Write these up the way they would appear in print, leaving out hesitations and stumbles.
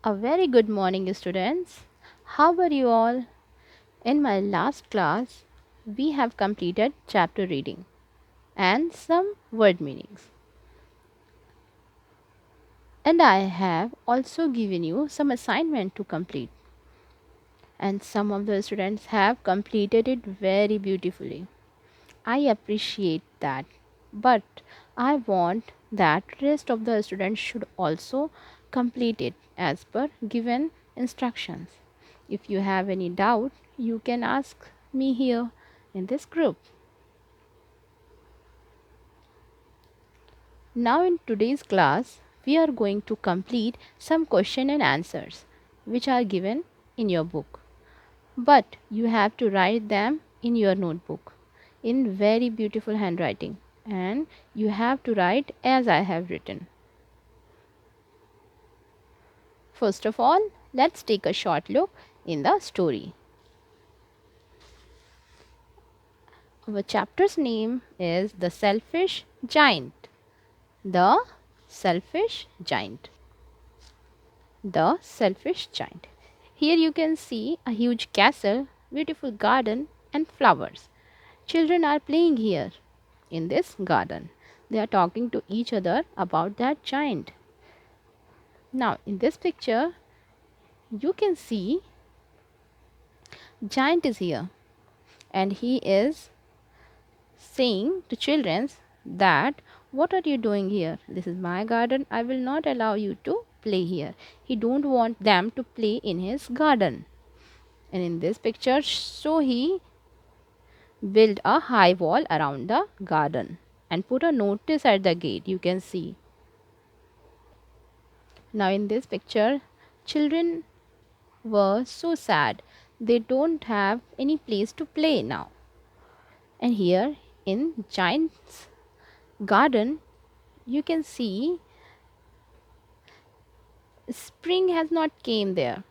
A very good morning, students. How are you all? In my last class, we have completed chapter reading and some word meanings. And I have also given you some assignment to complete. And some of the students have completed it very beautifully. I appreciate that. But I want that rest of the students should also complete it as per given instructions. If you have any doubt, you can ask me here in this group. Now in today's class, we are going to complete some question and answers which are given in your book. But you have to write them in your notebook in very beautiful handwriting, and you have to write as I have written. First of all, let's take a short look in the story. Our chapter's name is The Selfish Giant. The Selfish Giant. The Selfish Giant. Here you can see a huge castle, beautiful garden, and flowers. Children are playing here in this garden. They are talking to each other about that giant. Now, in this picture, you can see giant is here and he is saying to children that what are you doing here? This is my garden. I will not allow you to play here. He don't want them to play in his garden. And in this picture, so he built a high wall around the garden and put a notice at the gate. You can see. Now in this picture, children were so sad. They don't have any place to play now. And here in Giant's garden, you can see spring has not came there.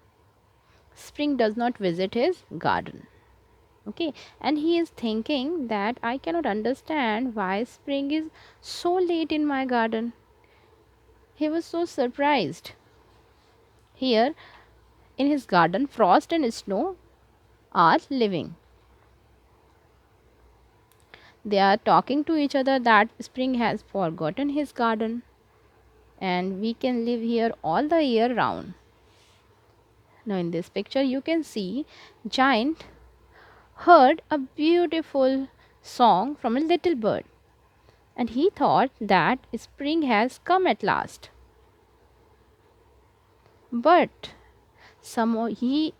Spring does not visit his garden. Okay, and he is thinking that I cannot understand why spring is so late in my garden. He was so surprised. Here in his garden, frost and snow are living. They are talking to each other that spring has forgotten his garden and we can live here all the year round. Now in this picture you can see giant heard a beautiful song from a little bird and he thought that spring has come at last. But he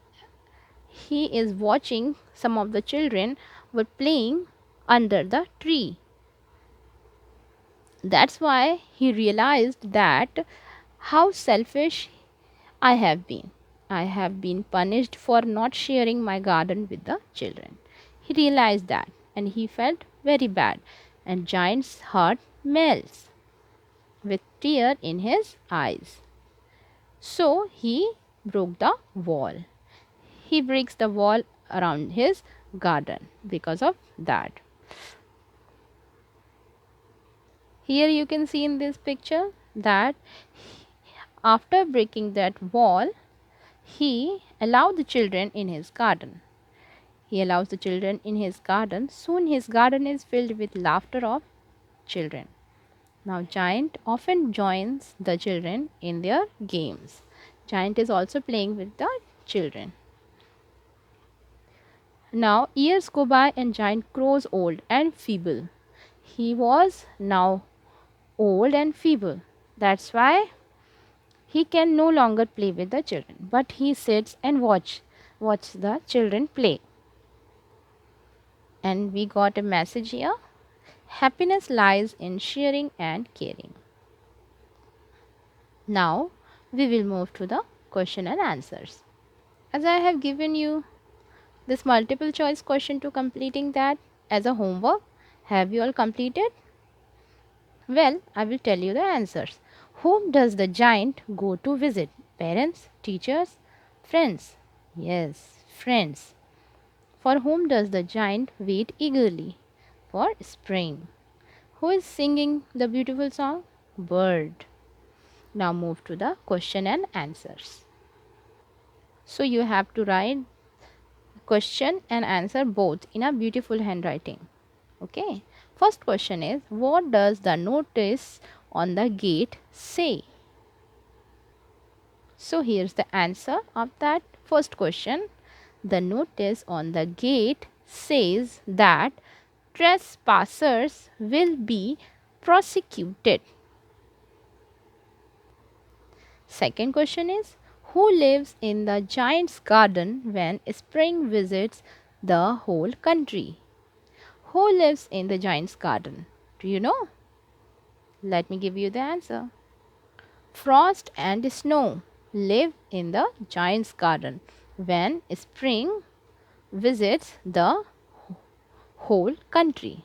is watching some of the children were playing under the tree. That's why he realized that how selfish I have been. I have been punished for not sharing my garden with the children. He realized that and he felt very bad, and Giant's heart melts with tear in his eyes. So he broke the wall. He breaks the wall around his garden because of that. Here you can see in this picture that after breaking that wall, he allowed the children in his garden. He allows the children in his garden. Soon his garden is filled with laughter of children. Now Giant often joins the children in their games. Giant is also playing with the children. Now years go by and Giant grows old and feeble. He was now old and feeble. That's why he can no longer play with the children, but he sits and watch the children play. And we got a message here. Happiness lies in sharing and caring. Now we will move to the question and answers. As I have given you this multiple choice question to completing that as a homework, have you all completed? Well, I will tell you the answers. Whom does the giant go to visit? Parents, teachers, friends? Yes, friends. For whom does the giant wait eagerly? For spring. Who is singing the beautiful song? Bird. Now move to the question and answers. So you have to write question and answer both in a beautiful handwriting. Okay. First question is, what does the notice on the gate say? So here's the answer of that first question. The notice on the gate says that trespassers will be prosecuted. Second question is, who lives in the giant's garden when spring visits the whole country? Who lives in the giant's garden? Do you know? Let me give you the answer. Frost and snow live in the giant's garden when spring visits the whole country.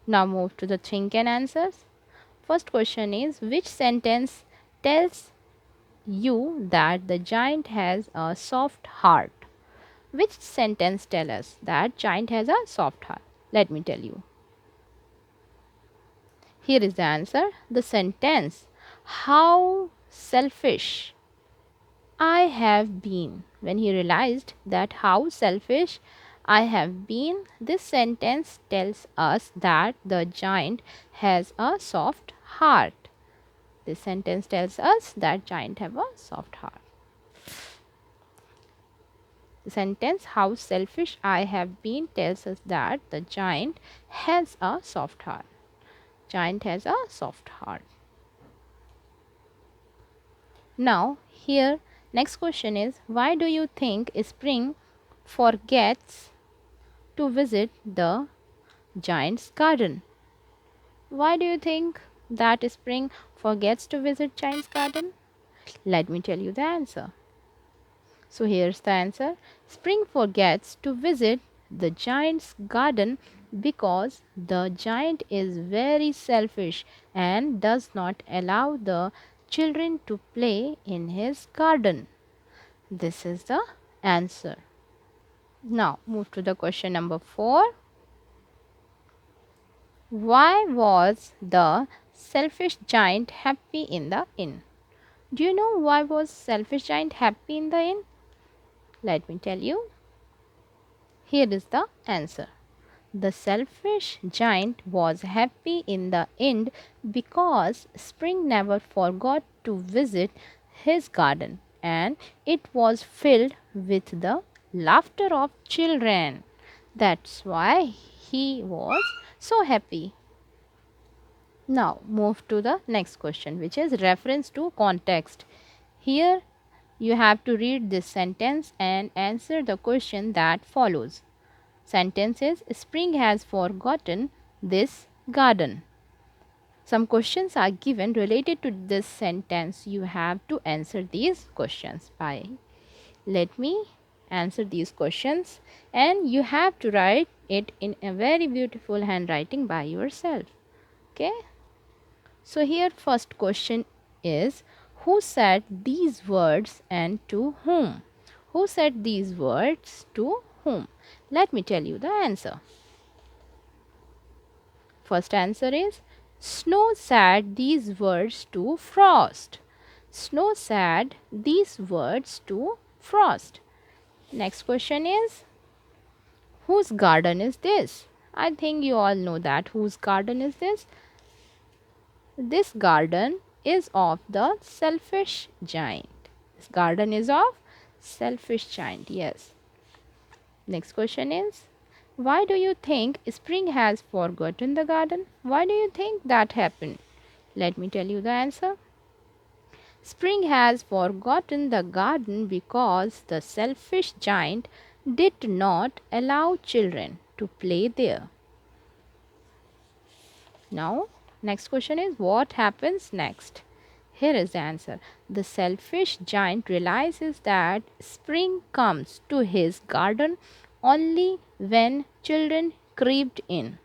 Now move to the think and answers. First question is, which sentence tells you that the giant has a soft heart? Which sentence tells us that giant has a soft heart? Let me tell you. Here is the answer. The sentence, how selfish I have been. When he realized that how selfish I have been, this sentence tells us that the giant has a soft heart. This sentence tells us that giant have a soft heart. The sentence, how selfish I have been, tells us that the giant has a soft heart. Giant has a soft heart. Now here next question is, why do you think spring forgets to visit the giant's garden? Why do you think that spring forgets to visit giant's garden? Let me tell you the answer. So here's the answer. Spring forgets to visit the giant's garden because the giant is very selfish and does not allow the children to play in his garden. This is the answer. Now move to the question number 4. Why was the selfish giant happy in the inn? Do you know why was selfish giant happy in the inn? Let me tell you. Here is the answer. The selfish giant was happy in the end because spring never forgot to visit his garden and it was filled with the laughter of children. That's why he was so happy. Now move to the next question, which is reference to context. Here you have to read this sentence and answer the question that follows. Sentence is, spring has forgotten this garden. Some questions are given related to this sentence. You have to answer these questions by. Let me answer these questions and you have to write it in a very beautiful handwriting by yourself. Okay. So here first question is, who said these words and to whom? Who said these words to whom? Let me tell you the answer. First answer is, Snow said these words to Frost. Snow said these words to Frost. Next question is, whose garden is this? I think you all know that. Whose garden is this? This garden is of the selfish giant. This garden is of selfish giant. Yes. Next question is, why do you think spring has forgotten the garden? Why do you think that happened? Let me tell you the answer. Spring has forgotten the garden because the selfish giant did not allow children to play there. Now, next question is, what happens next? Here is the answer. The selfish giant realizes that spring comes to his garden only when children crept in.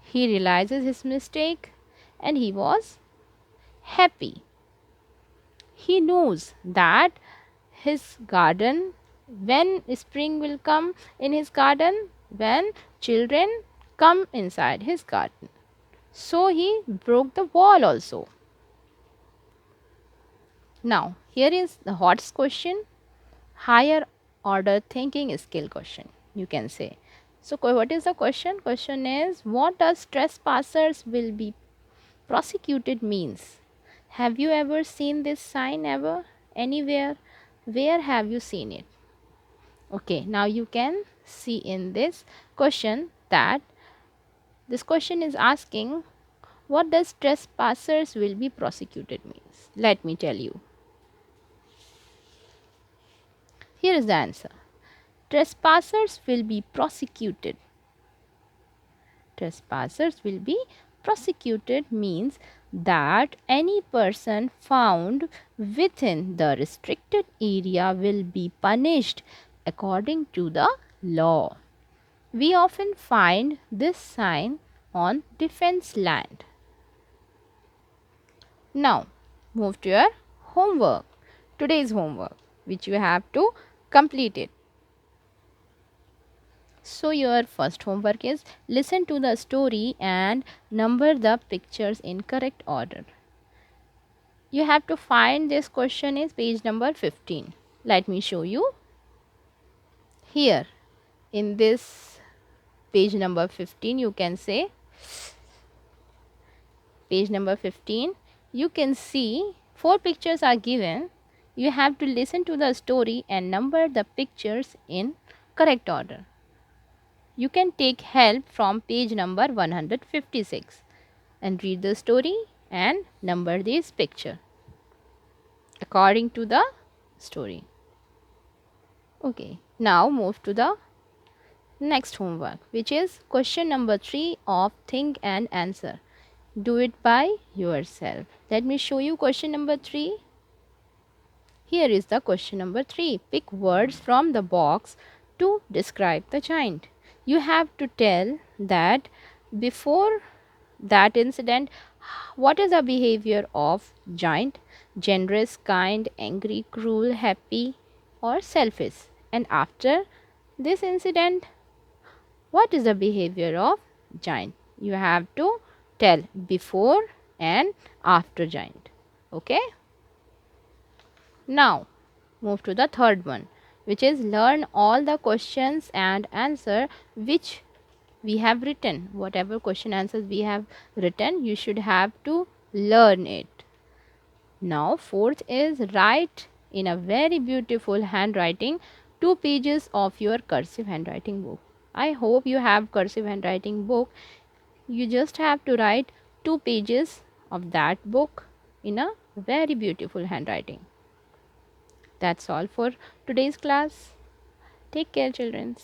He realizes his mistake and he was happy. He knows that his garden, when spring will come in his garden, when children come inside his garden. So he broke the wall also. Now here is the hot question, higher order thinking skill question, you can say. So what is the question? Question is, what does trespassers will be prosecuted means? Have you ever seen this sign ever? Anywhere? Where have you seen it? Okay, now you can see in this question that this question is asking, what does trespassers will be prosecuted means? Let me tell you. Here is the answer. Trespassers will be prosecuted. Trespassers will be prosecuted means that any person found within the restricted area will be punished according to the law. We often find this sign on defense land. Now, move to your homework. Today's homework, which you have to complete it. So your first homework is listen to the story and number the pictures in correct order. You have to find this question is page number 15. Let me show you. Here in this page number 15, you can say page number 15, you can see 4 pictures are given. You have to listen to the story and number the pictures in correct order. You can take help from page number 156 and read the story and number this picture according to the story. Okay, now move to the next homework, which is question number 3 of think and answer. Do it by yourself. Let me show you question number 3. Here is the question number 3. Pick words from the box to describe the giant. You have to tell that before that incident, what is the behavior of giant? Generous, kind, angry, cruel, happy, or selfish? And after this incident, what is the behavior of giant? You have to tell before and after giant. Okay. Now move to the third one, which is learn all the questions and answer which we have written. Whatever question answers we have written, you should have to learn it. Now fourth is write in a very beautiful handwriting 2 pages of your cursive handwriting book. I hope you have cursive handwriting book. You just have to write 2 pages of that book in a very beautiful handwriting. That's all for today's class. Take care, children.